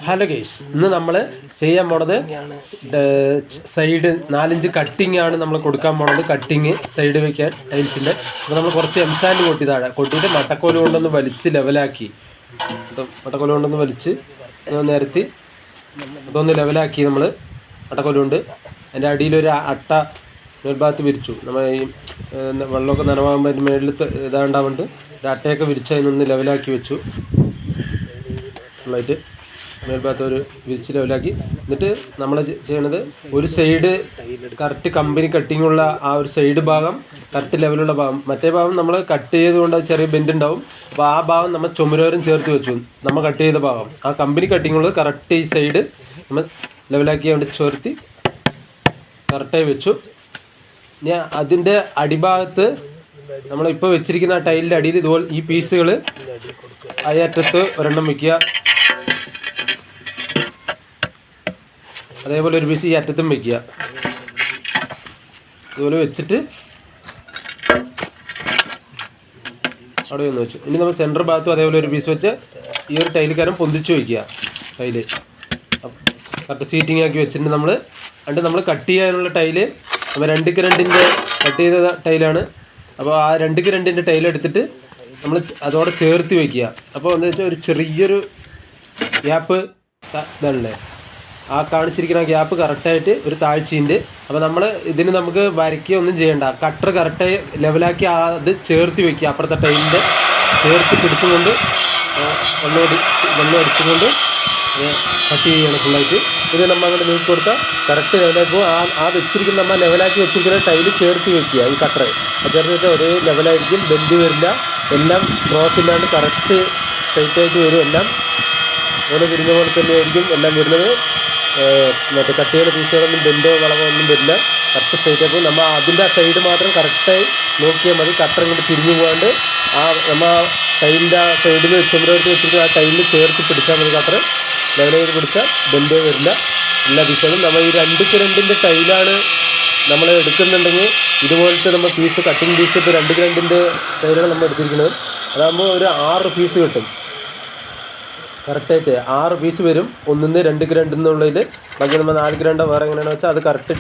Hello guys, ഇന്ന് നമ്മൾ ചെയ്യാൻ പോണത് സൈഡ് 4-5 കട്ടിങ് ആണ് നമ്മൾ കൊടുക്കാൻ പോണത്. കട്ടിങ് സൈഡ് വെക്കാൻ ടൈൽസിൻ്റെ. അപ്പോൾ നമ്മൾ കുറച്ച് എംസാൻഡ് കൊട്ടിയിട്ട് മട്ടക്കോല് കൊണ്ടൊന്ന് വലിച്ച് ലെവലാക്കി, മട്ടക്കോല് കൊണ്ടൊന്ന് വലിച്ച് നിരത്തി അതൊന്ന് ലെവലാക്കി നമ്മൾ മട്ടക്കോല് കൊണ്ട്. അതിൻ്റെ അടിയിലൊരു അട്ട മേൽഭാഗത്ത് വിരിച്ചു. നമ്മൾ ഈ വെള്ളമൊക്കെ നനവാകുമ്പോൾ മേളിൽ ഇതാണ്ടാവുന്നുണ്ട്. ഒരു അട്ടയൊക്കെ വിരിച്ച് അതിനൊന്ന് ലെവലാക്കി വെച്ചു. ഫുള്ളായിട്ട് മേൽഭാഗത്ത് ഒരു വിരിച്ച് ലെവലാക്കി. എന്നിട്ട് നമ്മൾ ചെയ്യണത്, ഒരു സൈഡ് കറക്റ്റ് കമ്പനി കട്ടിങ്ങുള്ള ആ ഒരു സൈഡ് ഭാഗം കറക്റ്റ് ലെവലുള്ള ഭാഗം, മറ്റേ ഭാഗം നമ്മൾ കട്ട് ചെയ്തുകൊണ്ട് ചെറിയ ബെൻഡ് ഉണ്ടാവും. അപ്പോൾ ആ ഭാഗം നമ്മൾ ചുമരോരം ചേർത്ത് വെച്ചു. നമ്മൾ കട്ട് ചെയ്ത ഭാഗം ആ കമ്പനി കട്ടിങ്ങുള്ളത് കറക്റ്റ് ഈ സൈഡ് നമ്മൾ ലെവലാക്കി അവിടെ ചേർത്തി കറക്റ്റായി വെച്ചു. ഇനി അതിൻ്റെ അടിഭാഗത്ത് നമ്മളിപ്പോൾ വെച്ചിരിക്കുന്ന ആ ടൈലിൻ്റെ അടിയിൽ ഇതുപോലെ ഈ പീസുകൾ അയറ്റത്ത് ഒരെണ്ണം വയ്ക്കുക, അതേപോലെ ഒരു പീസ് ഈ അറ്റത്തും വയ്ക്കുക. ഇതുപോലെ വെച്ചിട്ട് അവിടെ ഒന്ന് വെച്ചു. ഇനി നമ്മൾ സെൻറ്റർ ഭാഗത്തും അതേപോലെ ഒരു പീസ് വെച്ച് ഈ ഒരു ടൈലുകാരം പൊന്തിച്ച് വയ്ക്കുക. ടൈല് കറക്റ്റ് സീറ്റിംഗ് ആക്കി വെച്ചിട്ട് നമ്മൾ കട്ട് ചെയ്യാനുള്ള ടൈല് നമ്മൾ 2x2 കട്ട് ചെയ്ത ടൈലാണ്. അപ്പോൾ ആ 2x2 ടൈൽ എടുത്തിട്ട് നമ്മൾ അതോടെ ചേർത്ത് വയ്ക്കുക. അപ്പോൾ എന്താ വെച്ചാൽ ഒരു ചെറിയൊരു ഗ്യാപ്പ് ഇതാണല്ലേ, ആ കാണിച്ചിരിക്കുന്ന ഗ്യാപ്പ് കറക്റ്റായിട്ട് ഒരു താഴ്ചയുണ്ട്. അപ്പോൾ നമ്മൾ ഇതിന് നമുക്ക് വരയ്ക്കുക ഒന്നും ചെയ്യണ്ട, കട്ടർ കറക്റ്റായി ലെവലാക്കി അത് ചേർത്ത് വയ്ക്കുക. അപ്പുറത്തെ ടൈലിൻ്റെ ചേർത്ത് പിടിച്ചുകൊണ്ട് വെള്ളം അടിച്ചുകൊണ്ട് കട്ട് ചെയ്യണം ഫുള്ളായിട്ട്. ഇത് നമ്മൾ അങ്ങോട്ട് നീക്കി കൊടുത്താൽ കറക്റ്റ് ലെവലാക്കുമ്പോൾ ആ വെച്ചിരിക്കുന്ന നമ്മൾ ലെവലാക്കി വെച്ചിരിക്കുന്ന ടൈല് ചേർത്ത് വയ്ക്കുക. ഈ കട്ടർ ചേർത്ത് വെച്ചാൽ ഒരേ ലെവലായിരിക്കും, ബെൻഡ് വരില്ല, എല്ലാം ക്രോസ് ഇല്ലാണ്ട് കറക്റ്റ് സ്ട്രൈറ്റായിട്ട് വരും. എല്ലാം പോലെ വരുന്ന പോലെ തന്നെ ആയിരിക്കും എല്ലാം വരുന്നത്. മറ്റേ കട്ട് ചെയ്യുന്ന പീസുകളൊന്നും ബെൻഡോ വളവോ ഒന്നും വരില്ല, കറക്റ്റ് സ്ട്രൈറ്റ് ആക്കും. നമ്മൾ അതിൻ്റെ ആ സൈഡ് മാത്രം കറക്റ്റായി നോക്കിയാൽ മതി. കട്ടർ ഇങ്ങോട്ട് തിരിഞ്ഞു പോകാണ്ട് നമ്മൾ ആ ടൈലിൻ്റെ ആ സൈഡിൽ ചുമരെടുത്ത് വെച്ചിട്ട് ആ ടൈലിൽ ചേർത്ത് പിടിച്ചാൽ മതി. കട്ടർ ലെവൽ ചെയ്ത് പിടിച്ചാൽ ബെൻഡോ വരില്ല എല്ലാ പീസുകളും. നമ്മൾ ഈ 2x2 ടൈലാണ് നമ്മൾ എടുക്കുന്നുണ്ടെങ്കിൽ ഇതുപോലത്തെ നമ്മൾ പീസ് കട്ടിങ് പീസ് ഇപ്പോൾ 2x2 ടൈലാണ് നമ്മൾ എടുത്തിരിക്കുന്നത്. അതാകുമ്പോൾ ഒരു 6 പീസ് കിട്ടും. കറക്റ്റായിട്ട് 6 പീസ് വരും. 1-2x2 എന്നുള്ളതിൽ. ബാക്കി നമ്മൾ 4x2 വേറെ എങ്ങനെയാണെന്ന് വെച്ചാൽ അത് കറക്റ്റ്